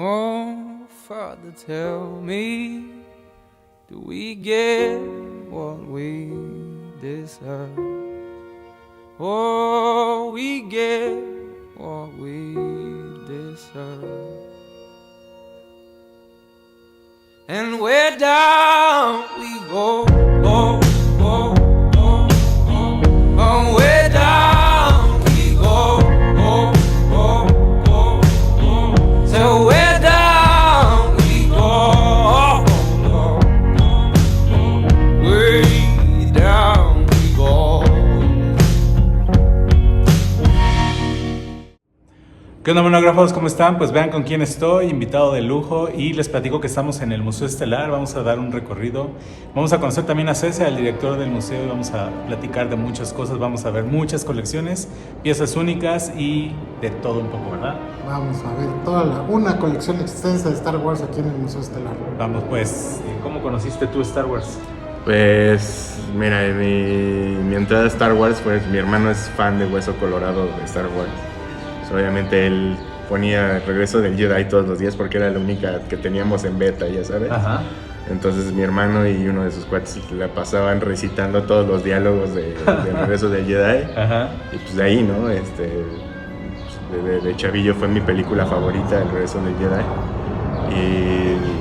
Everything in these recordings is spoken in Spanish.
Oh, Father, tell me, do we get what we deserve? Oh, we get what we deserve. And where down we go, oh, oh, oh, oh, oh, where down we go, oh, oh, oh, oh, so where down we go, oh, oh, oh, way down we go. ¿Qué onda, monógrafos? ¿Cómo están? Pues vean con quién estoy, invitado de lujo, y les platico que estamos en el Museo Estelar. Vamos a dar un recorrido, vamos a conocer también a César, el director del museo, y vamos a platicar de muchas cosas. Vamos a ver muchas colecciones, piezas únicas y de todo un poco, ¿verdad? Vamos a ver una colección extensa de Star Wars aquí en el Museo Estelar. Vamos pues, ¿cómo conociste tú Star Wars? Pues mira, mi entrada a Star Wars, pues mi hermano es fan de Hueso Colorado de Star Wars. Pues, obviamente él ponía Regreso del Jedi todos los días porque era la única que teníamos en beta, ya sabes. Ajá. Entonces mi hermano y uno de sus cuates la pasaban recitando todos los diálogos de Regreso del Jedi. Ajá. Y pues de ahí, ¿no? De chavillo fue mi película favorita, El Regreso del Jedi.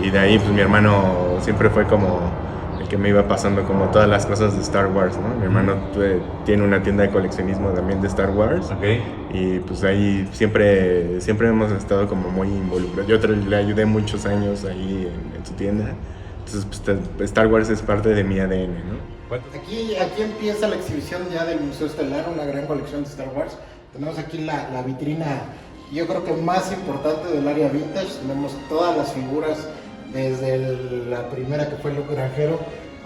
Y de ahí pues mi hermano siempre fue como el que me iba pasando como todas las cosas de Star Wars, ¿no? Mi hermano tiene una tienda de coleccionismo también de Star Wars. Okay. Y pues ahí siempre hemos estado como muy involucrados. Yo le ayudé muchos años ahí en su tienda. Entonces pues, Star Wars es parte de mi ADN, ¿no? Aquí empieza la exhibición ya del Museo Estelar, una gran colección de Star Wars. Tenemos aquí la vitrina, yo creo que más importante del área vintage. Tenemos todas las figuras, desde la primera que fue Luke Granjero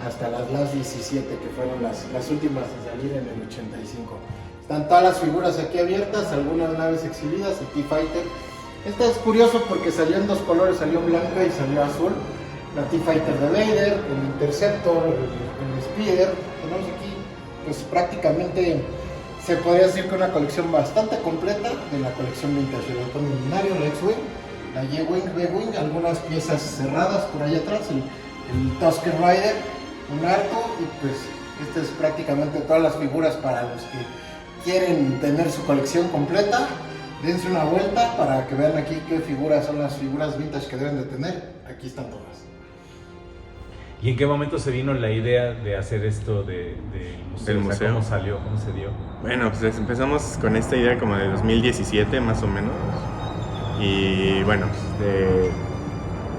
hasta las Last 17, que fueron las últimas en salir en el 85. Están todas las figuras aquí abiertas, algunas naves exhibidas, el T-Fighter. Este es curioso porque salió en dos colores, salió blanca y salió azul. La T-Fighter de Vader, el Interceptor, el Speeder. Tenemos aquí pues prácticamente se podría decir que una colección bastante completa de la colección vintage. El halcón milenario, el X-Wing, la Y-Wing, B-Wing, algunas piezas cerradas por allá atrás, el Tusken Rider, un arco, y pues esta es prácticamente todas las figuras para los que quieren tener su colección completa. Dense una vuelta para que vean aquí qué figuras son las figuras vintage que deben de tener. Aquí están todas. ¿Y en qué momento se vino la idea de hacer esto del museo? Del museo. ¿Cómo salió? ¿Cómo se dio? Pues empezamos con esta idea como de 2017 más o menos. Y bueno,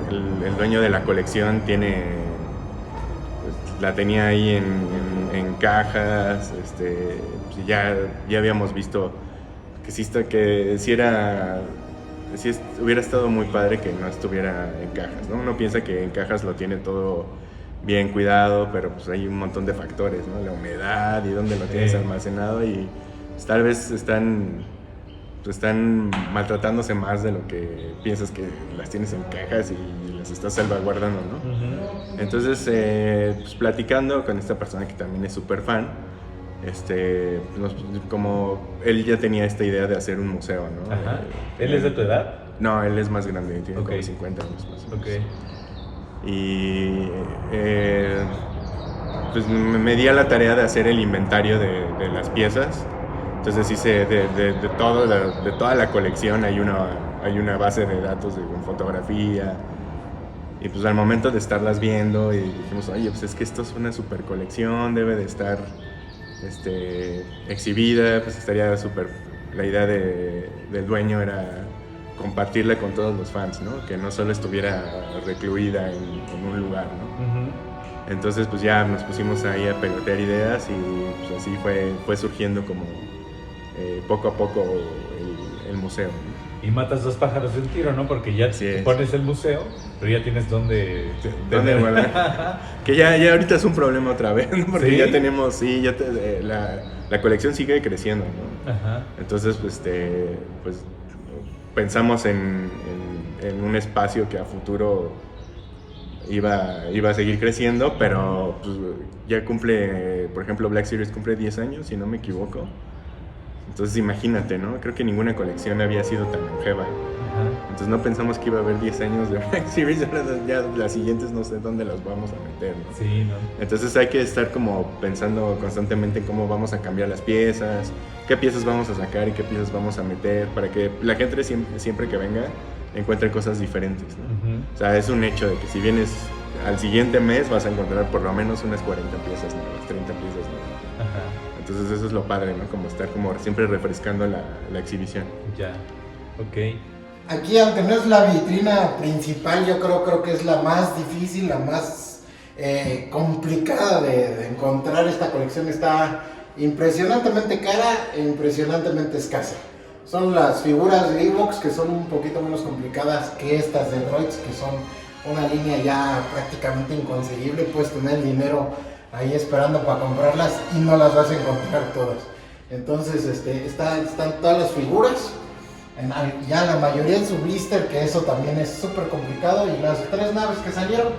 el dueño de la colección la tenía ahí en cajas. Pues ya habíamos visto que sí hubiera estado muy padre que no estuviera en cajas, ¿no? Uno piensa que en cajas lo tiene todo bien cuidado, pero pues hay un montón de factores, ¿no? La humedad y dónde lo tienes almacenado, y pues, tal vez están maltratándose más de lo que piensas que las tienes en cajas y las estás salvaguardando, ¿no? Uh-huh. Entonces, pues platicando con esta persona que también es súper fan, como él ya tenía esta idea de hacer un museo, ¿no? Ajá. ¿Él es de tu edad? No, él es más grande, tiene como 50 años más o menos. Okay. Y pues me di a la tarea de hacer el inventario de las piezas. Entonces hice de toda la colección hay una base de datos con fotografía. Y pues al momento de estarlas viendo, y dijimos, oye, pues es que esto es una super colección, debe de estar exhibida, pues estaría súper. La idea del dueño era compartirla con todos los fans, ¿no? Que no solo estuviera recluida en un lugar, ¿no? Uh-huh. Entonces pues ya nos pusimos ahí a pelotear ideas, y pues así fue surgiendo como poco a poco el museo, ¿no? Y matas dos pájaros de un tiro, ¿no? Porque ya pones el museo, pero ya tienes dónde guardar. Que ya ahorita es un problema otra vez, ¿no? Porque ¿sí? Ya tenemos, la colección sigue creciendo, ¿no? Ajá. Entonces, pues pensamos en un espacio que a futuro iba a seguir creciendo, pero pues, ya cumple, por ejemplo, Black Series cumple 10 años, si no me equivoco. Entonces imagínate, ¿no? Creo que ninguna colección había sido tan longeva. Ajá. Entonces no pensamos que iba a haber 10 años de Black Series, ahora ya las siguientes no sé dónde las vamos a meter, ¿no? Sí, ¿no? Entonces hay que estar como pensando constantemente en cómo vamos a cambiar las piezas, qué piezas vamos a sacar y qué piezas vamos a meter, para que la gente siempre que venga encuentre cosas diferentes, ¿no? O sea, es un hecho de que si vienes al siguiente mes vas a encontrar por lo menos unas 40 piezas nuevas, 30 piezas nuevas. Ajá. Entonces eso es lo padre, ¿no? Como estar como siempre refrescando la exhibición. Ya, ok. Aquí, aunque no es la vitrina principal, yo creo que es la más difícil, la más complicada de encontrar. Esta colección está impresionantemente cara e impresionantemente escasa. Son las figuras de Evox, que son un poquito menos complicadas que estas de Droids, que son una línea ya prácticamente inconseguible. Puedes tener el dinero ahí esperando para comprarlas y no las vas a encontrar todas. Entonces están todas las figuras, ya la mayoría en su blister, que eso también es súper complicado, y las 3 naves que salieron,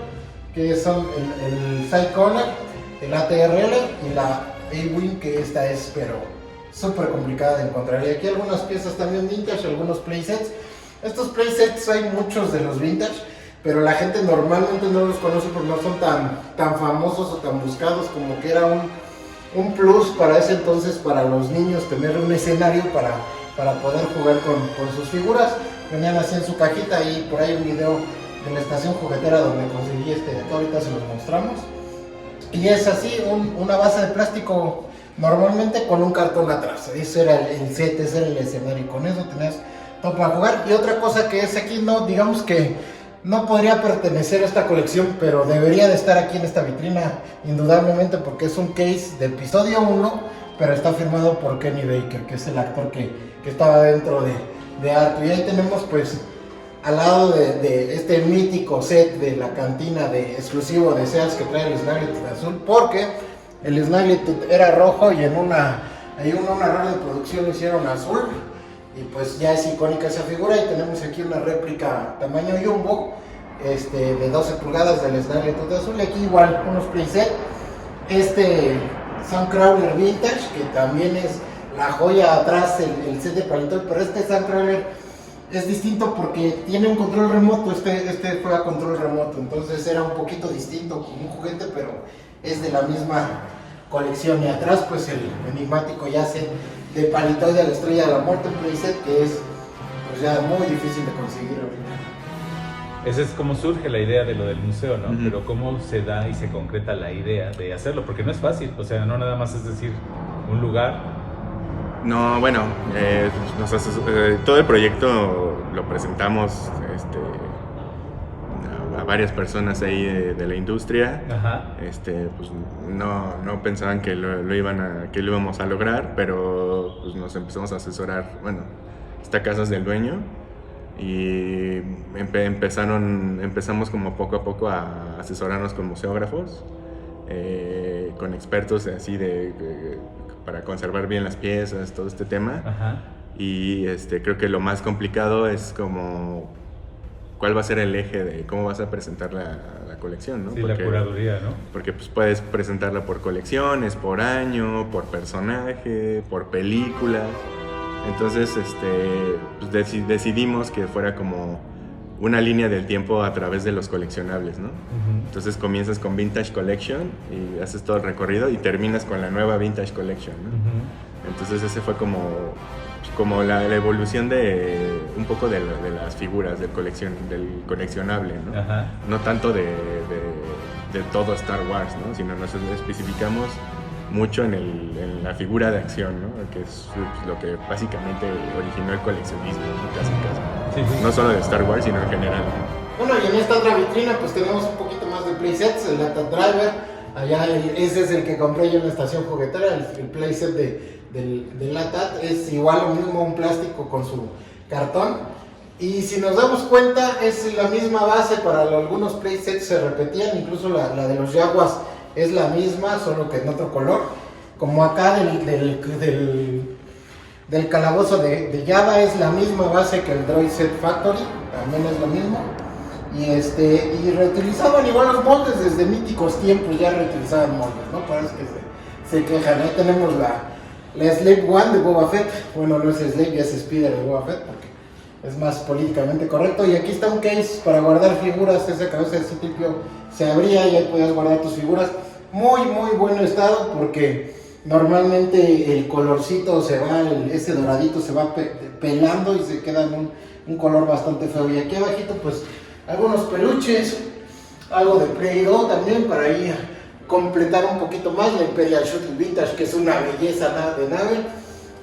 que son el Psychoner, el ATRL y la A-Wing, que esta es pero súper complicada de encontrar. Y aquí algunas piezas también vintage, algunos playsets. Estos playsets hay muchos de los vintage, pero la gente normalmente no los conoce porque no son tan famosos o tan buscados, como que era un plus para ese entonces para los niños tener un escenario para poder jugar con sus figuras. Venían así en su cajita, y por ahí un video de la estación juguetera donde conseguí ahorita se los mostramos. Y es así, una base de plástico normalmente con un cartón atrás. Ese era el set, ese era el escenario, y con eso tenías todo para jugar. Y otra cosa que es aquí, no, digamos que no podría pertenecer a esta colección, pero debería de estar aquí en esta vitrina, indudablemente, porque es un case de episodio 1, pero está firmado por Kenny Baker, que es el actor que estaba dentro de Artu. Y ahí tenemos, pues, al lado de este mítico set de la cantina exclusivo de Sears, que trae el Snaggletooth azul, porque el Snaggletooth era rojo y en un error de producción lo hicieron azul. Y pues ya es icónica esa figura. Y tenemos aquí una réplica tamaño jumbo, de 12 pulgadas del Snaggletooth azul. Y aquí igual unos playset, Sandcrawler Vintage, que también es la joya atrás, el set de Palitoy. Pero este Sandcrawler es distinto porque tiene un control remoto. Este fue a control remoto, entonces era un poquito distinto, como un juguete, pero es de la misma colección. Y atrás, pues, el enigmático set de Palitoy de la Estrella de la Muerte, un playset que es, pues, ya muy difícil de conseguir ahorita. Esa es como surge la idea de lo del museo, ¿no? Uh-huh. Pero cómo se da y se concreta la idea de hacerlo, porque no es fácil, o sea, no nada más es decir un lugar. No, bueno, todo el proyecto lo presentamos a varias personas ahí de la industria. Ajá. Pues no pensaban que lo íbamos a lograr, pero pues nos empezamos a asesorar. Bueno, esta casa es del dueño, y empezamos como poco a poco a asesorarnos con museógrafos, con expertos así para conservar bien las piezas, todo este tema. Ajá. Y creo que lo más complicado es como cuál va a ser el eje de cómo vas a presentar la colección, ¿no? Sí, la curaduría, ¿no? Porque pues puedes presentarla por colecciones, por año, por personaje, por películas. Entonces, pues decidimos que fuera como una línea del tiempo a través de los coleccionables, ¿no? Uh-huh. Entonces comienzas con Vintage Collection y haces todo el recorrido y terminas con la nueva Vintage Collection, ¿no? Uh-huh. Entonces ese fue como la evolución de un poco de las figuras del coleccionable, ¿no? Ajá. No tanto de todo Star Wars, ¿no? Sino nos especificamos mucho en la figura de acción, ¿no? Que es lo que básicamente originó el coleccionismo, ¿no? Casi. Sí. No solo de Star Wars, sino en general. Bueno, y en esta otra vitrina pues tenemos un poquito más de playsets. El AT-AT Driver, allá ese es el que compré yo en la estación juguetera, el playset del AT-AT. Es igual lo mismo, un plástico con su cartón. Y si nos damos cuenta, es la misma base. Para algunos playsets se repetían, incluso la de los Jaguars es la misma, solo que en otro color. Como acá del calabozo de Java es la misma base que el Droid Set Factory, también es lo mismo. Y reutilizaban igual los moldes desde míticos tiempos, ya reutilizaban moldes, ¿no? Parece que se quejan. Ahí tenemos la Slave One de Boba Fett. Bueno, no es Slave, ya es Speeder de Boba Fett, porque es más políticamente correcto. Y aquí está un case para guardar figuras, esa cabeza de Citripio se abría y ahí podías guardar tus figuras. Muy buen estado, porque normalmente el colorcito se va, ese doradito se va pelando y se queda en un color bastante feo. Y aquí abajito pues algunos peluches, algo de Play-Doh también para ir completar un poquito más la Imperial Shuttle Vintage, que es una belleza de nave.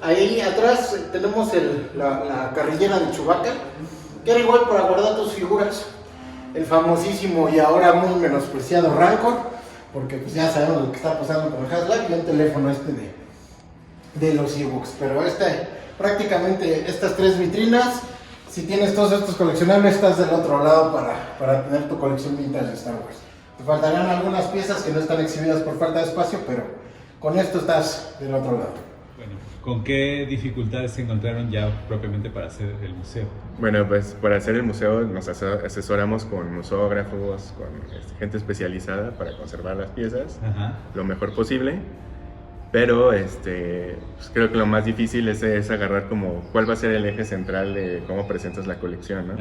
Ahí atrás tenemos la carrillera de Chewbacca, que era igual para guardar tus figuras. El famosísimo y ahora muy menospreciado Rancor, porque pues ya sabemos lo que está pasando con el Haslab y el teléfono de los Ewoks. Pero prácticamente estas 3 vitrinas, si tienes todos estos coleccionables, estás del otro lado para tener tu colección vintage de Star Wars. Te faltarán algunas piezas que no están exhibidas por falta de espacio, pero con esto estás del otro lado. Bueno, ¿con qué dificultades se encontraron ya propiamente para hacer el museo? Bueno, pues para hacer el museo nos asesoramos con museógrafos, con gente especializada para conservar las piezas lo mejor posible. Pero pues creo que lo más difícil es agarrar como cuál va a ser el eje central de cómo presentas la colección, ¿no?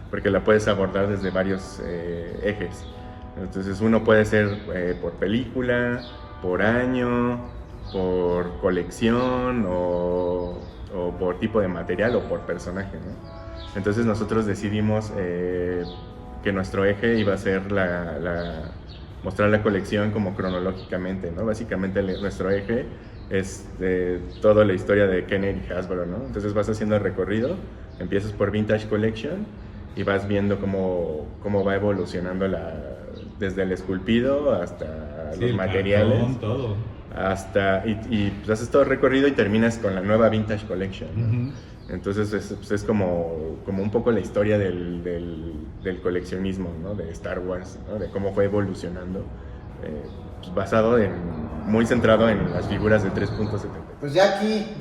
Porque la puedes abordar desde varios ejes. Entonces uno puede ser por película, por año, por colección o por tipo de material o por personaje, ¿no? Entonces nosotros decidimos que nuestro eje iba a ser mostrar la colección como cronológicamente, ¿no? Básicamente nuestro eje es toda la historia de Kenner y Hasbro, ¿no? Entonces vas haciendo el recorrido, empiezas por Vintage Collection y vas viendo cómo va evolucionando desde el esculpido hasta los materiales. Cartón, todo. Y pues haces todo el recorrido y terminas con la nueva Vintage Collection, ¿no? Entonces es como un poco la historia del coleccionismo, ¿no? De Star Wars, ¿no? De cómo fue evolucionando, pues muy centrado en las figuras de 3.70. Pues ya aquí,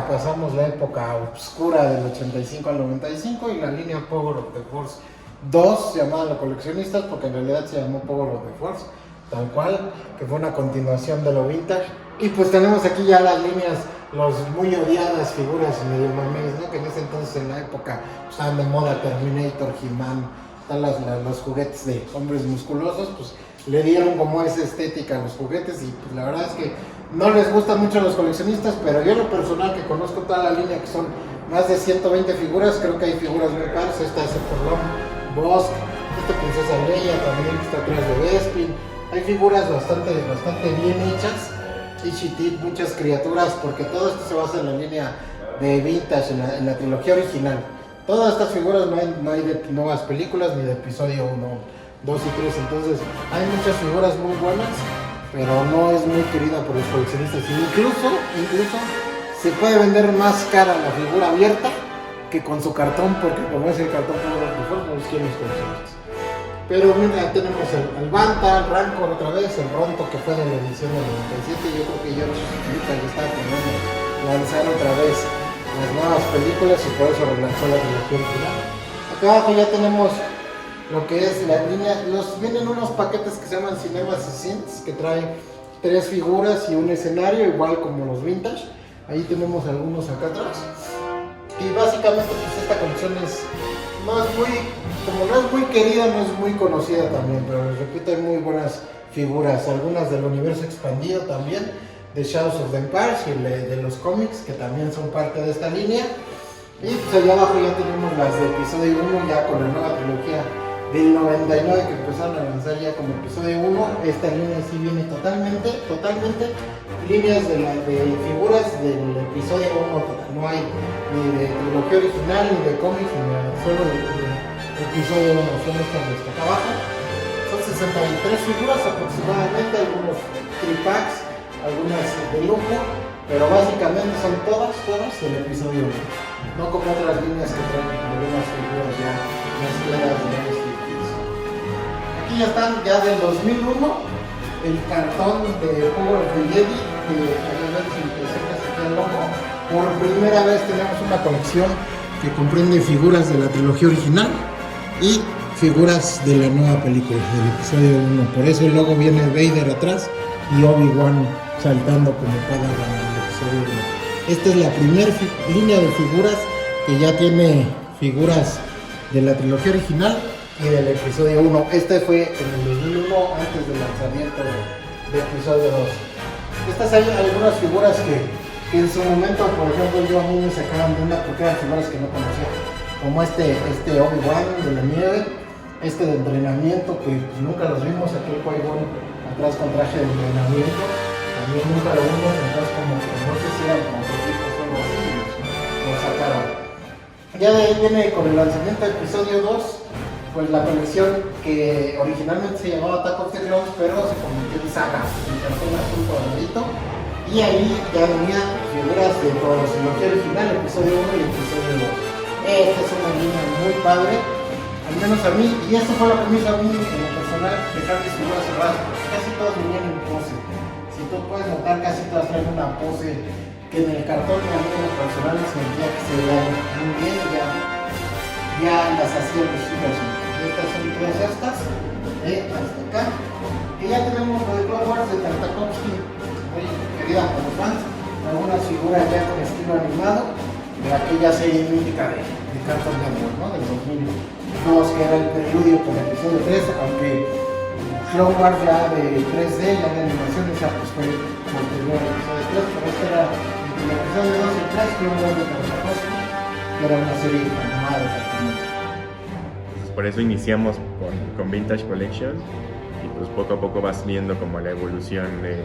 pasamos la época oscura del 85 al 95 y la línea Power of the Force 2, llamada los coleccionistas, porque en realidad se llamó Power of the Force, tal cual, que fue una continuación de lo vintage. Y pues tenemos aquí ya las líneas, los muy odiadas figuras medio mames, ¿no? Que en ese entonces, en la época, estaban de moda Terminator, He-Man, los juguetes de hombres musculosos, pues le dieron como esa estética a los juguetes. Y pues la verdad es que no les gustan mucho a los coleccionistas, pero yo en lo personal, que conozco toda la línea, que son más de 120 figuras, creo que hay figuras muy padres. Esta es el Bosk, esta Princesa Leia también, que está atrás de Bespin. Hay figuras bastante bien hechas. Y muchas criaturas, porque todo esto se basa en la línea de Vintage, en la trilogía original. Todas estas figuras no hay de nuevas películas ni de episodio 1, 2 y 3. Entonces hay muchas figuras muy buenas, pero no es muy querida por los coleccionistas. Incluso se puede vender más cara la figura abierta que con su cartón, porque como es el cartón no los quieren los coleccionistas. Pero mira, tenemos el Banta, el Rancor otra vez, el Ronto, que fue de la edición del 97. Yo creo que George Lucas le estaba planeando lanzar otra vez las nuevas películas y por eso relanzó la trilogía original. Acá abajo ya tenemos lo que es la línea. Vienen unos paquetes que se llaman Cinemas y Scenes, que trae 3 figuras y un escenario, igual como los vintage. Ahí tenemos algunos acá atrás. Y básicamente pues esta colección no es muy querida, no es muy conocida también, pero les repito, hay muy buenas figuras, algunas del universo expandido también, de Shadows of the Empire y de los cómics, que también son parte de esta línea. Y pues allá abajo ya tenemos las de episodio 1, ya con la nueva trilogía del 99 que empezaron a lanzar ya como episodio 1. Esta línea sí viene totalmente líneas de figuras del episodio 1 total. No hay ni de trilogía original, ni de cómics, ni nada, solo de episodio 1. Son estas de acá abajo. Son 63 figuras aproximadamente, algunos tripacks, algunas de lujo, pero básicamente son todas del episodio 1. No como otras líneas que traen algunas figuras ya mezcladas de varios tipos. Aquí ya están, ya del 2001, el cartón de Power of the Jedi, que por primera vez tenemos una colección que comprende figuras de la trilogía original y figuras de la nueva película, del episodio 1. Por eso el logo viene Vader atrás y Obi-Wan saltando como Padawan del episodio 1. Esta es la primera línea de figuras que ya tiene figuras de la trilogía original y del episodio 1. Este fue en el 2001, antes del lanzamiento de episodio 2. Estas hay algunas figuras que en su momento, por ejemplo, yo a mí me sacaban de una porque eran figuras que no conocía, como este Obi-Wan de la nieve, de entrenamiento que pues, nunca los vimos, aquel Qui-Gon atrás con traje de entrenamiento, también nunca lo vimos, entonces como que no sé si eran como prototipos o algo así, lo sacaron. Ya de ahí viene con el lanzamiento del episodio 2, pues la colección que originalmente se llamaba Attack of the Clones, pero se convirtió en saga, en cartón azul cuadradito, y ahí ya venía figuras de cronología original, episodio 1 y episodio 2. Esta es una línea muy padre, al menos a mí, y esto fue lo que me hizo a mí en lo personal dejar mis figuras cerradas, porque casi todas venían en pose. Si tú puedes notar, casi todas traen una pose que en el cartón a mí en lo personal me sentía que se veían muy bien, ya las hacía los chicos. Estas son todas estas, hasta acá. Y ya tenemos lo de Clone Wars de Tartakovsky, muy querida por los fans, algunas figuras ya con estilo animado de aquella serie mítica de Cartoon Network, ¿no? Del 2002, que era el preludio con el episodio 3, aunque Clone Wars ya de 3D, ya de animación, esa pues fue posterior al episodio 3, pero este era el episodio 2 y 3, Clone Wars de Tartakovsky, que era una serie animada de Cartoon Network. Por eso iniciamos con Vintage Collection y pues poco a poco vas viendo como la evolución de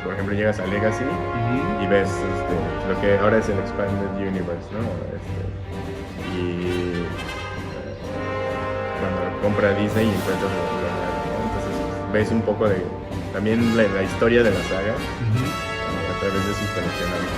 por ejemplo, llegas a Legacy y ves lo que ahora es el Expanded Universe, ¿no? Y cuando compra Disney y encuentras lo nuevo, ¿no? Entonces ves un poco de también la historia de la saga a través de sus coleccionables.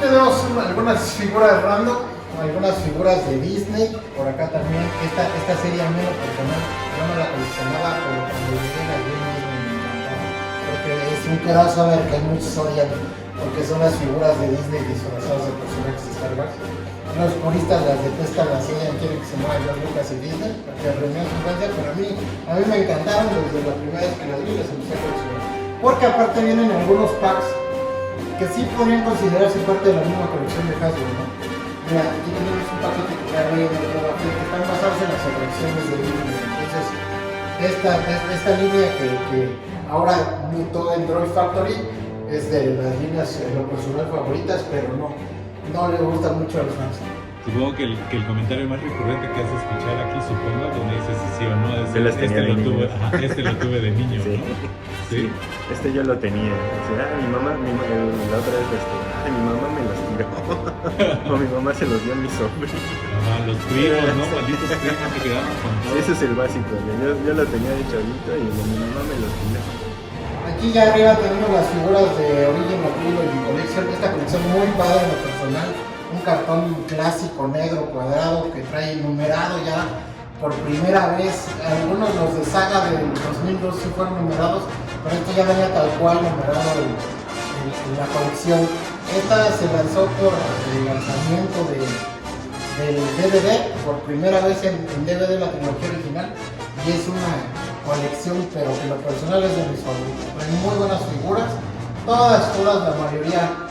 Tenemos algunas figuras random, algunas figuras de Disney, por acá también. Esta serie a mí en lo personal yo no la coleccionaba, pero cuando llegué a Disney me encantaba. Porque es un crossover que muchos odian, porque son las figuras de Disney disfrazadas de personajes de Star Wars. Los puristas las detestan, las odian, quieren que se muevan George Lucas y Disney, porque reunían su infancia, pero a mí me encantaron desde la primera vez que las vi, las empecé a coleccionar. Porque aparte vienen algunos packs que sí podrían considerarse parte de la misma colección de Hasbro, ¿no? Mira, aquí tenemos un paquete que trae que están basados en las atracciones de Disney. Entonces, esta línea que ahora mutó en Droid Factory es de las líneas en lo personal favoritas, pero no le gusta mucho a los fans. Supongo que el comentario más recurrente que has de escuchar aquí, supongo, donde dices sí o no, es este lo tuve de niño, sí. ¿no? Sí. Este yo lo tenía. Mi mamá, la otra vez, mi mamá me los tiró. O mi mamá se los dio a mi sobrino. Los primos, ¿no? Malditos primos que quedaron con todo. Ese es el básico. Yo lo tenía de chavito y mi mamá me los tiró. Aquí ya arriba tenemos las figuras de Original Trilogy Collection. Esta colección muy padre en lo personal. Un cartón clásico negro cuadrado que trae numerado ya por primera vez. Algunos los de saga del 2002 sí fueron numerados, pero esto ya venía tal cual numerado en la colección. Esta se lanzó por el lanzamiento del DVD, por primera vez en DVD la trilogía original, y es una colección, pero que lo personal es de mis favoritos. Hay muy buenas figuras, todas, la mayoría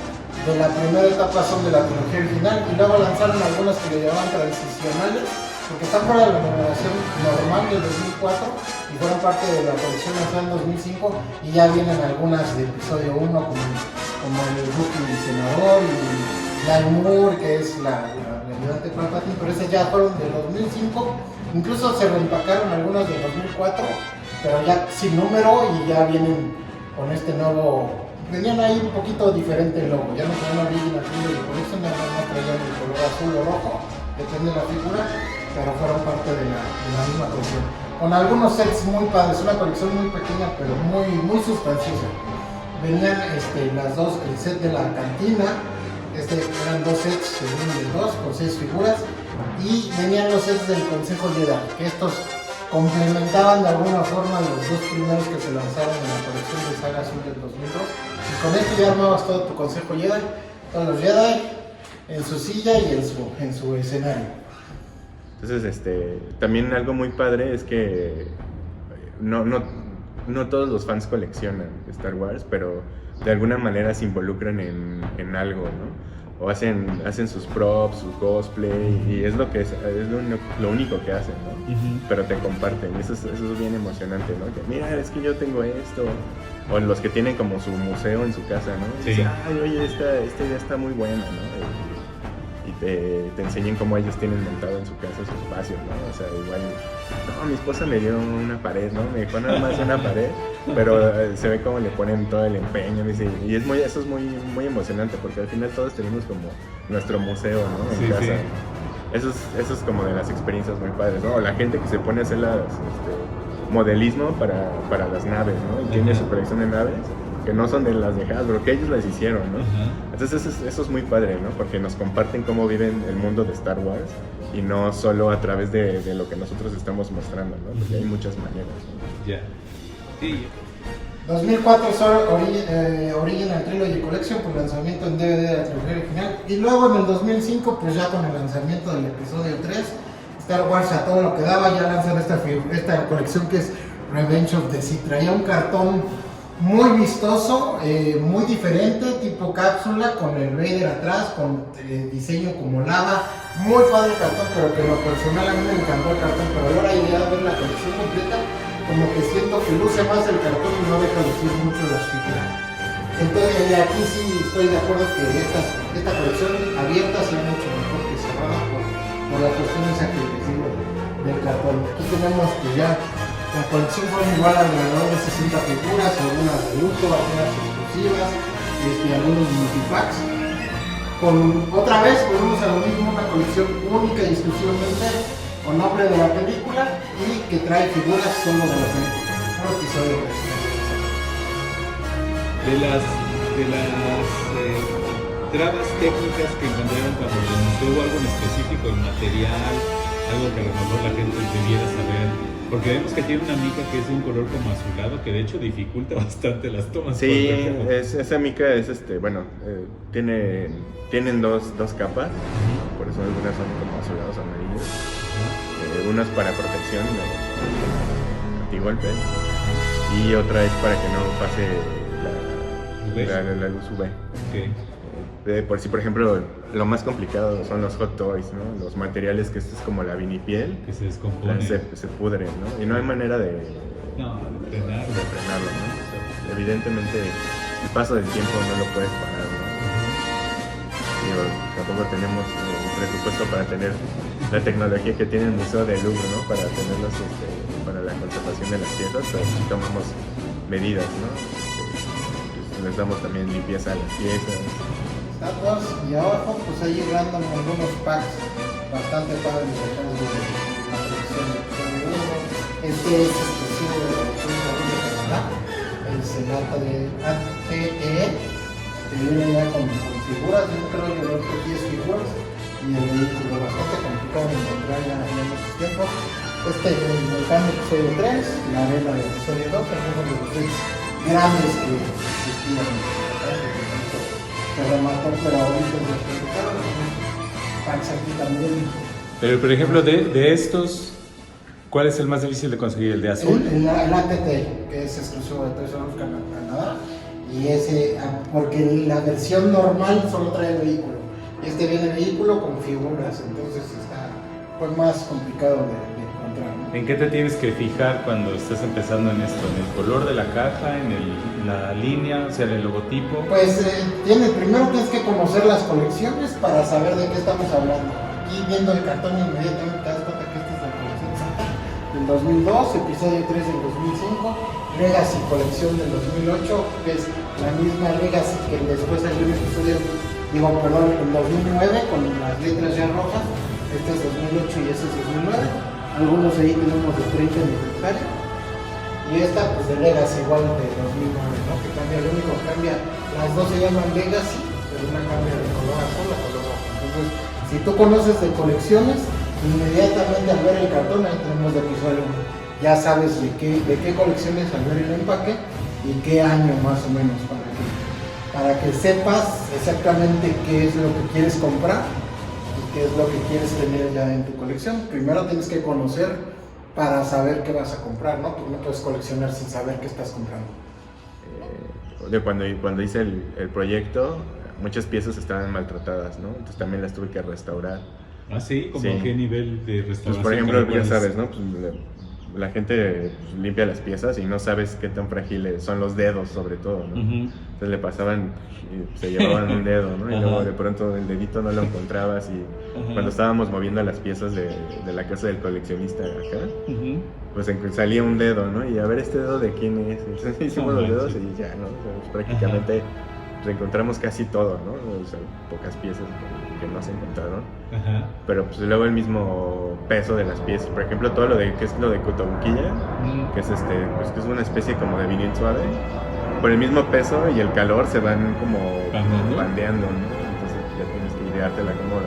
de la primera etapa son de la trilogía original, y luego lanzaron algunas que le llamaban transicionales, porque están fuera de la numeración normal del 2004 y fueron parte de la colección lanzada en 2005, y ya vienen algunas de episodio 1 como el Rookie Senador y la Moore, que es la ayudante Palpatine, pero esas ya fueron del 2005, incluso se reempacaron algunas del 2004, pero ya sin número, y ya vienen con este nuevo. Venían ahí un poquito diferente el logo, ya no traían original y por eso nada más traían el color azul o rojo, depende de la figura, pero fueron parte de la misma colección. Con algunos sets muy padres, una colección muy pequeña pero muy sustanciosa. Venían las dos, el set de la cantina, eran dos sets, según de dos, con 6 figuras, y venían los sets del Consejo Jedi, que estos complementaban de alguna forma los dos primeros que se lanzaron en la colección de Saga Azul del 2002, y con esto ya armabas todo tu Consejo Jedi, todos los Jedi en su silla y en su escenario. Entonces, también algo muy padre es que no todos los fans coleccionan Star Wars, pero de alguna manera se involucran en algo, ¿no? o hacen sus props, su cosplay, y es lo lo único que hacen, ¿no? Pero te comparten, y eso es bien emocionante, ¿no? Que mira, es que yo tengo esto, o los que tienen como su museo en su casa, ¿no? Y dicen, ay, oye, esta idea está muy buena, ¿no? Y te enseñen cómo ellos tienen montado en su casa su espacio, ¿no? O sea, igual, no, mi esposa me dio una pared, ¿no? Me dejó nada más una pared, pero se ve cómo le ponen todo el empeño, dice, y eso es muy, muy emocionante, porque al final todos tenemos como nuestro museo, ¿no? En casa. Eso es como de las experiencias muy padres, ¿no? O la gente que se pone a hacer modelismo para las naves, ¿no? Y tiene su colección de naves que no son de las de Hasbro, que ellos las hicieron, ¿no? Entonces eso es muy padre, ¿no? Porque nos comparten cómo viven el mundo de Star Wars y no solo a través de lo que nosotros estamos mostrando, ¿no? Porque hay muchas maneras, ¿no? Ya. Sí. 2004 Original Trilogy Collection, por lanzamiento en DVD de la trilogía original. Y luego en el 2005, pues ya con el lanzamiento del episodio 3, Star Wars a todo lo que daba, ya lanzan esta colección que es Revenge of the Sith. Traía un cartón muy vistoso, muy diferente, tipo cápsula, con el Vader atrás, con diseño como lava. Muy padre el cartón, pero que en lo personal a mí me encantó el cartón, pero ahora llegué a ver la colección completa, como que siento que luce más el cartón y no deja lucir mucho las figuras. Entonces aquí sí estoy de acuerdo que esta colección abierta sea mucho mejor que cerrada por la cuestión esa que les digo del cartón. Aquí tenemos que ya la colección fue igual alrededor de 60 figuras, algunas de lujo, algunas exclusivas, algunos multipacks. Otra vez volvemos a lo mismo, una colección única y exclusivamente con nombre de la película y que trae figuras solo de la película. Un episodio De las trabas técnicas que encontraron cuando les mostró algo en específico, el material, algo que a lo mejor la gente debiera saber. Porque vemos que tiene una mica que es de un color como azulado, que de hecho dificulta bastante las tomas. Sí, esa mica es tienen dos capas, por eso algunas son como azulados amarillos. Una es para protección antigolpes y otra es para que no pase la luz UV. Okay. Por si, por ejemplo, lo más complicado son los hot toys, ¿no? Los materiales que esto es como la vinipiel, que se descompone, se pudren, ¿no? Y no hay manera de frenarlo, ¿no? O sea, evidentemente el paso del tiempo no lo puedes parar, ¿no? Tampoco tenemos el presupuesto para tener la tecnología que tiene el Museo del Louvre, ¿no? Para tenerlos para la conservación de las piezas, pero sí tomamos medidas, ¿no? Pues les damos también limpieza a las piezas. Estatuas, y abajo pues ahí random algunos packs bastante padres de la colección de episodio 1. Este es exclusivo de la colección de Canadá, es el ATE, que viene ya con figuras, yo creo que llevar 10 figuras y el vehículo bastante complicado de encontrar ya en estos tiempos. Este es el volcán de episodio 3, la arena de episodio 2, algunos de los sets grandes que existían se remató, pero ahorita es complicado, packs aquí también. Pero por ejemplo, de estos, ¿cuál es el más difícil de conseguir? ¿El de azul? El ATT, que es exclusivo de Toys R Us Canadá. Y ese, porque la versión normal solo trae el vehículo. Este viene el vehículo con figuras, entonces fue más complicado de encontrar, ¿no? ¿En qué te tienes que fijar cuando estás empezando en esto? ¿En el color de la caja? ¿En la línea? O sea, en el logotipo. Pues primero tienes que conocer las colecciones para saber de qué estamos hablando. Aquí viendo el cartón inmediatamente te das cuenta que esta es la colección Santa del 2002, episodio 3 del 2005, Legacy colección del 2008, que es la misma Legacy que después salió un episodio, en 2009 con las letras ya rojas. Este es 2008 y este es 2009. Algunos ahí tenemos de 30 aniversario. Y esta pues de Legacy igual de 2009, ¿no? Que cambia, lo único que cambia, las dos se llaman Legacy, pero una cambia de color azul a color rojo. Entonces, si tú conoces de colecciones, inmediatamente al ver el cartón, ahí tenemos de episodio 1. Ya sabes de qué colecciones al ver el empaque y qué año más o menos, para que sepas exactamente qué es lo que quieres comprar y qué es lo que quieres tener ya en tu colección. Primero tienes que conocer para saber qué vas a comprar, ¿no? Porque no puedes coleccionar sin saber qué estás comprando. Cuando hice el proyecto, muchas piezas estaban maltratadas, ¿no? Entonces también las tuve que restaurar. ¿Ah, sí? ¿Cómo Sí. qué nivel de Pues restauración? por ejemplo, ya ¿Cuál es? sabes, ¿no? Pues, la gente pues, limpia las piezas y no sabes qué tan frágiles son los dedos, sobre todo, ¿no? Ujú. Entonces le pasaban y se llevaban un dedo, ¿no? Y Ajá. luego de pronto el dedito no lo encontrabas y Ajá. cuando estábamos moviendo las piezas de la casa del coleccionista acá, Ujú. pues salía un dedo, ¿no? Y a ver, ¿este dedo de quién es? Entonces hicimos No los dedos manches. y ya, ¿no? O sea, pues, prácticamente pues, encontramos casi todo, ¿no? O sea, pocas piezas que no se encontraron. Ajá. Pero pues luego el mismo peso de las piezas, por ejemplo, todo lo de que es lo de cotobuquilla, Ujú. que es pues que es una especie como de vinil suave, por el mismo peso y el calor se van como ¿Bandeando? bandeando, ¿no? Entonces ya tienes que ideártela cómo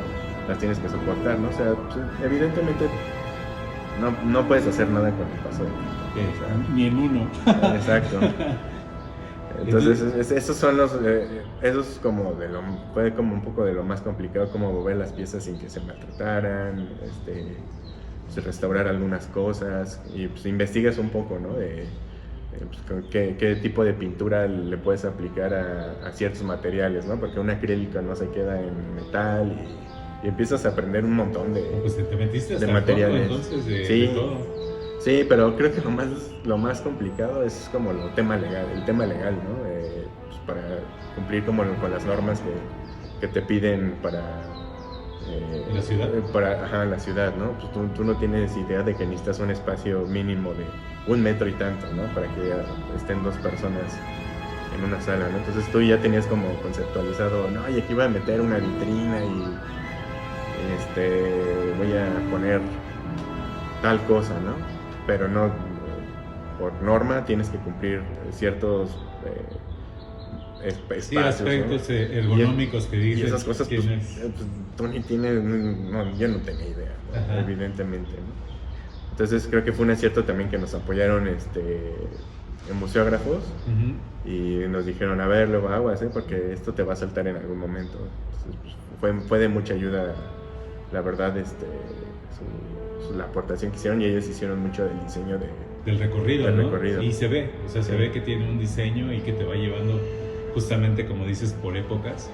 las tienes que soportar, ¿no? O sea, pues, evidentemente no puedes hacer nada con el paso del tiempo, o sea, Ni en uno. exacto. Entonces, esos son eso es como fue como un poco de lo más complicado, como mover las piezas sin que se maltrataran, pues, restaurar algunas cosas y pues investigas un poco, ¿no? Pues, qué tipo de pintura le puedes aplicar a ciertos materiales, ¿no? Porque un acrílico no se queda en metal y empiezas a aprender un montón Pues te metiste hasta de el fondo, materiales. entonces de Sí. todo. Sí, pero creo que lo más complicado es como el tema legal, ¿no? Pues para cumplir como con las normas que te piden para... ¿En la ciudad? Ajá, en la ciudad, ¿no? Pues tú no tienes idea de que necesitas un espacio mínimo de 1 metro y tanto, ¿no? Para que estén 2 personas en una sala, ¿no? Entonces tú ya tenías como conceptualizado, no, y aquí voy a meter una vitrina y voy a poner tal cosa, ¿no? Pero no, por norma tienes que cumplir ciertos espacios, Sí, aspectos ¿no? ergonómicos que Y dices. esas cosas, pues, tienes- tú ni tienes, no, yo no tenía idea, ¿no? Ajá. Evidentemente, ¿no? Entonces creo que fue un acierto también que nos apoyaron en museógrafos Ujú. y nos dijeron, a ver, luego aguas, porque esto te va a saltar en algún momento. Entonces, pues, fue de mucha ayuda, la verdad, la aportación que hicieron y ellos hicieron mucho del diseño Del recorrido, Del ¿no? recorrido. Y se ve, o sea, se Sí. ve que tiene un diseño y que te va llevando justamente, como dices, por épocas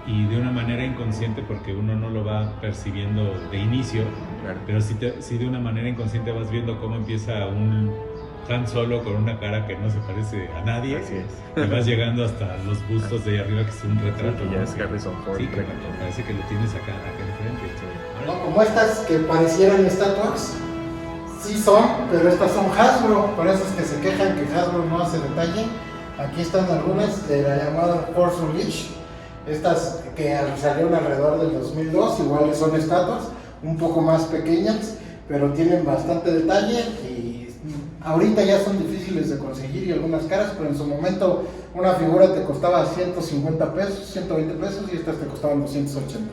y de una manera inconsciente porque uno no lo va percibiendo de inicio, Claro. pero sí de una manera inconsciente vas viendo cómo empieza un Han Solo con una cara que no se parece a nadie. Así es. Y vas llegando hasta los bustos de ahí arriba que es un retrato. que ya ¿no? es Harrison Ford. Sí, que prácticamente. parece que lo tienes acá enfrente. No, como estas que parecieran estatuas, sí son, pero estas son Hasbro, por eso es que se quejan que Hasbro no hace detalle. Aquí están algunas de la llamada Force Unleashed, estas que salieron alrededor del 2002, igual son estatuas, un poco más pequeñas, pero tienen bastante detalle y ahorita ya son difíciles de conseguir y algunas caras, pero en su momento una figura te costaba 150 pesos, 120 pesos y estas te costaban 280.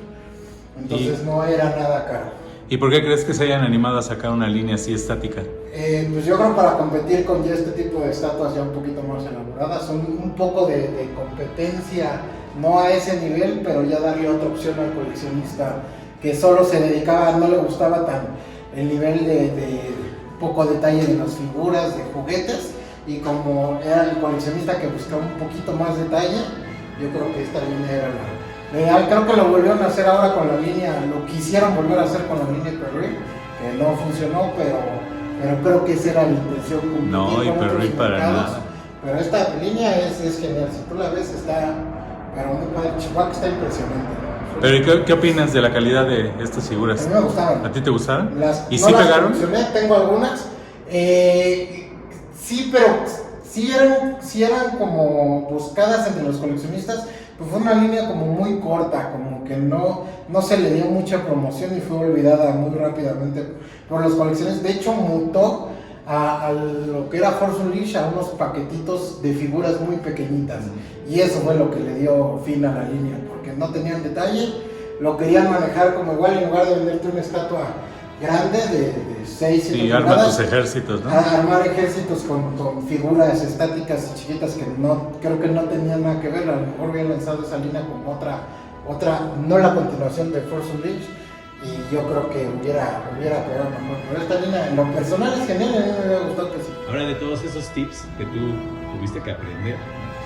Entonces no era nada caro. ¿Y por qué crees que se hayan animado a sacar una línea así estática? Pues yo creo para competir con ya este tipo de estatuas ya un poquito más elaboradas, son un poco de competencia, no a ese nivel, pero ya darle otra opción al coleccionista que solo se dedicaba, no le gustaba tan el nivel de poco detalle de las figuras, de juguetes, y como era el coleccionista que buscaba un poquito más detalle, yo creo que esta línea era la real. Creo que lo volvieron a hacer ahora con la línea, lo quisieron volver a hacer con la línea Perry, que no funcionó, pero creo que esa era la intención. Competir No, y con otros Perry para mercados. nada. Pero esta línea es genial, si tú la ves está, pero muy padre, Chihuahua está impresionante. Pero ¿qué opinas de la calidad de estas figuras? A mí me gustaban. ¿A ti te gustaron? ¿Y no sí las pegaron? coleccioné, tengo algunas. Sí, pero sí eran como buscadas entre los coleccionistas. Pues fue una línea como muy corta, como que no se le dio mucha promoción y fue olvidada muy rápidamente por los coleccionistas. De hecho, mutó a lo que era Force Unleashed, a unos paquetitos de figuras muy pequeñitas. Y eso fue lo que le dio fin a la línea, porque no tenían detalle. Lo querían manejar como igual, en lugar de venderte una estatua grande de 6, 7 Sí, arma pulgadas, tus ejércitos, ¿no? armar ejércitos con figuras estáticas y chiquitas que creo que no tenían nada que ver. A lo mejor habían lanzado esa línea como otra, no la continuación de Force Unleashed, y yo creo que hubiera pegado mejor. Pero esta línea en lo personal es genial, a mí me hubiera gustado que sí. Ahora, de todos esos tips que tú tuviste que aprender,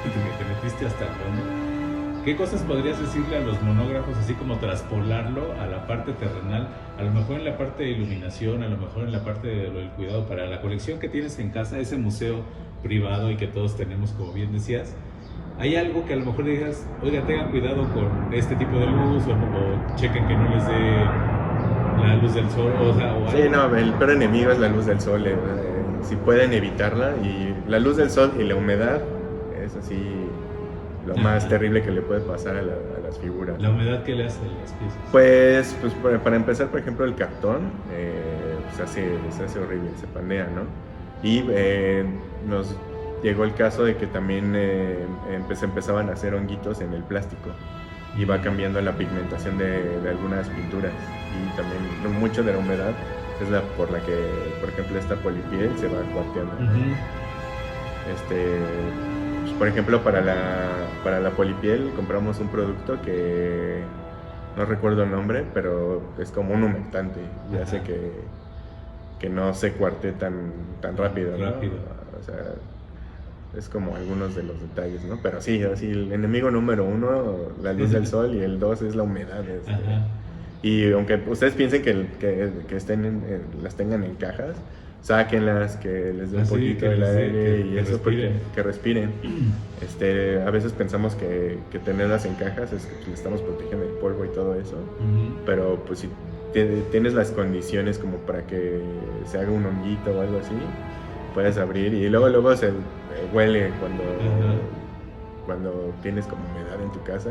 que te metiste hasta el fondo, ¿Qué cosas podrías decirle a los monógrafos, así como traspolarlo a la parte terrenal? A lo mejor en la parte de iluminación, a lo mejor en la parte del cuidado para la colección que tienes en casa, ese museo privado y que todos tenemos, como bien decías. ¿Hay algo que a lo mejor digas, oiga, tengan cuidado con este tipo de luz o chequen que no les dé la luz del sol? O algo? Sí, no, el peor enemigo es la luz del sol. Si pueden evitarla, y la luz del sol y la humedad es así lo más terrible que le puede pasar a las figuras. ¿La humedad qué le hace a las piezas? Pues para empezar, por ejemplo, el cartón se hace horrible, se pandea, ¿no? Y nos llegó el caso de que también empezaban a hacer honguitos en el plástico y va cambiando la pigmentación de algunas pinturas, y también mucho de la humedad es por la que, por ejemplo, esta polipiel se va cuarteando. Uh-huh. Pues, por ejemplo, para la polipiel compramos un producto que no recuerdo el nombre, pero es como un humectante y hace que no se cuarte tan rápido, ¿no? O sea, es como algunos de los detalles, ¿no? Pero sí, así el enemigo número 1, la luz del sol, y el 2 es la humedad. Y aunque ustedes piensen que las tengan en cajas, sáquenlas, que les dé un poquito el aire y eso, que respiren. A veces pensamos que tenerlas en cajas es que le estamos protegiendo el polvo y todo eso, pero pues si tienes las condiciones como para que se haga un honguito o algo así, puedes abrir y luego se huele cuando tienes como humedad en tu casa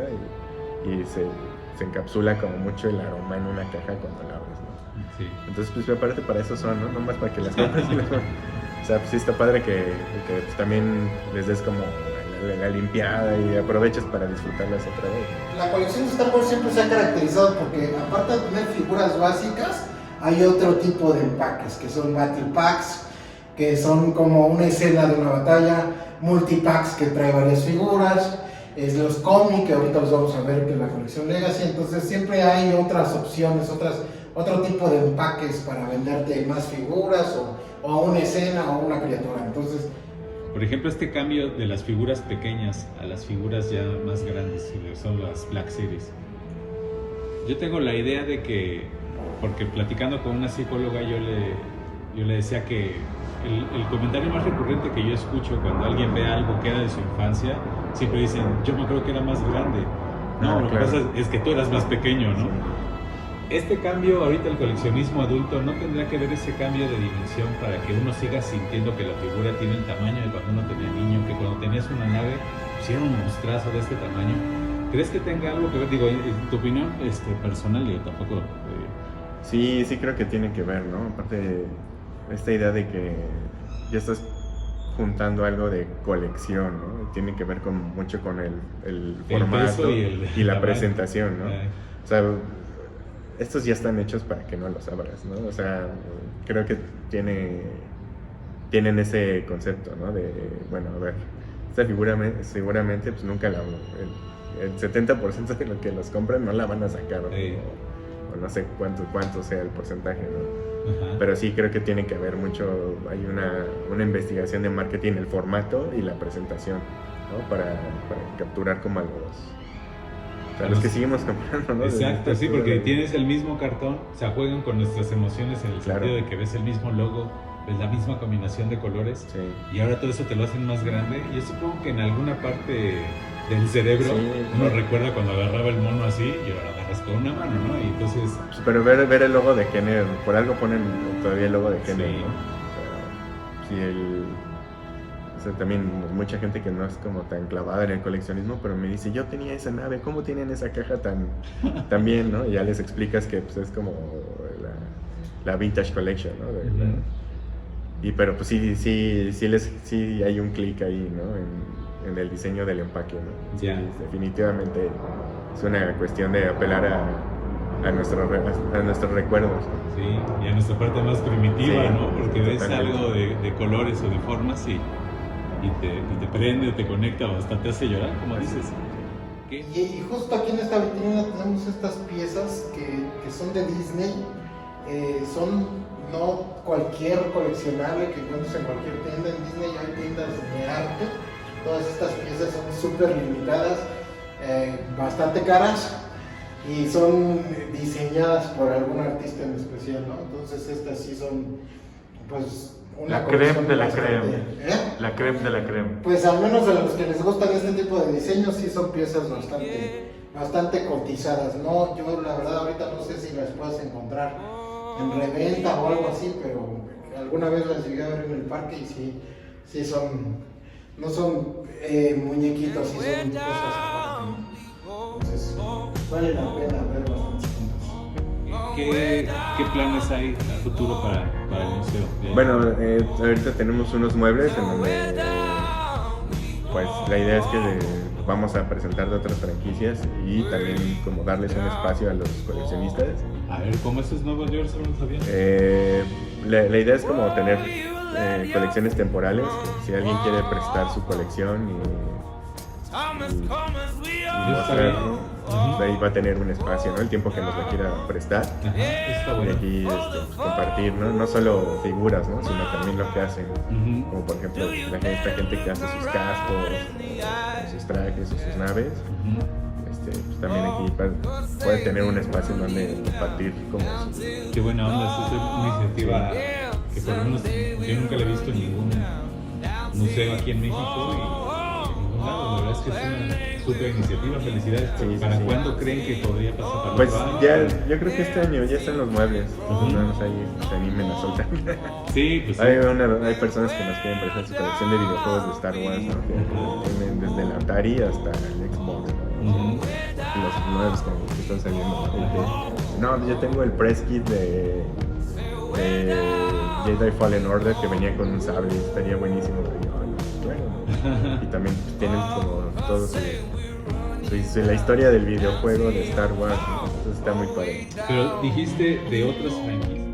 y se encapsula como mucho el aroma en una caja cuando la abres, ¿no? Sí. Entonces, pues aparte para eso son, ¿no? No más para que las compres. O sea, pues sí está padre que pues, también les des como la limpiada y aproveches para disfrutarlas otra vez. La colección de Star Wars siempre se ha caracterizado porque, aparte de tener figuras básicas, hay otro tipo de empaques, que son Battle Packs, que son como una escena de una batalla, multipacks que trae varias figuras, los cómics, que ahorita los vamos a ver, que es la colección Legacy. Entonces siempre hay otras opciones, otro tipo de empaques para venderte más figuras o una escena o una criatura. Entonces, por ejemplo, este cambio de las figuras pequeñas a las figuras ya más grandes, que son las Black Series. Yo tengo la idea de que, porque platicando con una psicóloga yo le decía que el comentario más recurrente que yo escucho cuando alguien ve algo que era de su infancia, siempre dicen, yo me creo que era más grande. No, lo que pasa es que tú eras más pequeño, ¿no? Sí. Este cambio ahorita, el coleccionismo adulto, ¿no tendrá que ver ese cambio de dimensión para que uno siga sintiendo que la figura tiene el tamaño de cuando uno tenía niño, que cuando tenías una nave pusiera un monstruazo de este tamaño? ¿Crees que tenga algo que ver? Digo, en tu opinión personal, yo tampoco... Sí, creo que tiene que ver, ¿no? Aparte, esta idea de que ya estás juntando algo de colección, ¿no? Tiene que ver mucho con el formato y la presentación, ¿no? O sea, estos ya están hechos para que no los abras, ¿no? O sea, creo que tienen ese concepto, ¿no? De, bueno, a ver, esta figura seguramente pues nunca la... El 70% de lo que los compran no la van a sacar, ¿no? O no sé cuánto sea el porcentaje, ¿no? Pero sí creo que tiene que haber mucho, hay una investigación de marketing, el formato y la presentación, ¿no? Para capturar como a los que seguimos comprando, ¿no? Exacto, sí, porque tienes el mismo cartón, se juegan con nuestras emociones en el sentido de que ves el mismo logo, ves la misma combinación de colores, y ahora todo eso te lo hacen más grande. Yo supongo que en alguna parte del cerebro uno recuerda cuando agarraba el mono así y ahora agarras con una mano, ¿no? Y entonces... Pero ver el logo de Kenner, por algo ponen todavía el logo de Kenner, ¿no? O sea, o sea, también mucha gente que no es como tan clavada en el coleccionismo, pero me dice, yo tenía esa nave, ¿cómo tienen esa caja tan bien, ¿no? Y ya les explicas que pues, es como la Vintage Collection, ¿no? Pero pues sí hay un clic ahí, ¿no? En el diseño del empaque, ¿no? Sí, definitivamente es una cuestión de apelar a nuestros recuerdos, ¿no? Sí, y a nuestra parte más primitiva, ¿no? Porque ves algo de colores o de formas y te prende o te conecta o hasta te hace llorar, como dices. Y justo aquí en esta vitrina tenemos estas piezas que son de Disney, son no cualquier coleccionable que encuentres en cualquier tienda. En Disney hay tiendas de arte. Todas estas piezas son súper limitadas. bastante caras y son diseñadas por algún artista en especial, ¿no? Entonces estas sí son, pues, una La creme colección de la bastante- creme. ¿Eh? La creme de la creme. Pues al menos a los que les gustan este tipo de diseños sí son piezas bastante cotizadas, ¿no? Yo la verdad ahorita no sé si las puedes encontrar en reventa o algo así, pero alguna vez las llegué a ver en el parque y sí son, no son muñequitos, sí son cosas aparte, ¿no? Entonces vale la pena ver bastantes cosas. ¿Qué planes hay a futuro para el museo? Bueno, ahorita tenemos unos muebles en donde pues la idea es que vamos a presentar de otras franquicias y también como darles un espacio a los coleccionistas. A ver, ¿cómo esos nuevos yo no lo sabía? La idea es como tener colecciones temporales, si alguien quiere prestar su colección y mostrar, ¿no? Pues ahí va a tener un espacio, ¿no? El tiempo que nos la quiera prestar. Ajá, está Y bueno. aquí pues, compartir, ¿no? No solo figuras, ¿no? Sino también lo que hacen, Ujú. como por ejemplo esta gente que hace sus cascos, sus trajes, sus naves. Ujú. Pues también aquí puede tener un espacio en donde compartir como su... Qué buena onda, esta es una iniciativa que por lo menos yo nunca la he visto en ningún museo aquí en México y en ningún lado. La verdad es que es una súper iniciativa, felicidades. Sí, sí, ¿Para sí. cuándo creen que podría pasar para Pues otro año? ya, yo creo que este año ya están los muebles, Ujú. no nos ahí se animen a soltar. Sí, pues sí. Hay personas que nos quieren prestar su colección de videojuegos de Star Wars, ¿no? Que tienen desde el Atari hasta el Xbox, ¿no? Ujú. Los nuevos que están saliendo. No, yo tengo el press kit de Jedi Fallen Order que venía con un sable, estaría buenísimo. Y también tienen como todo la historia del videojuego de Star Wars, ¿no? Entonces está muy padre. Pero dijiste de otras franquicias.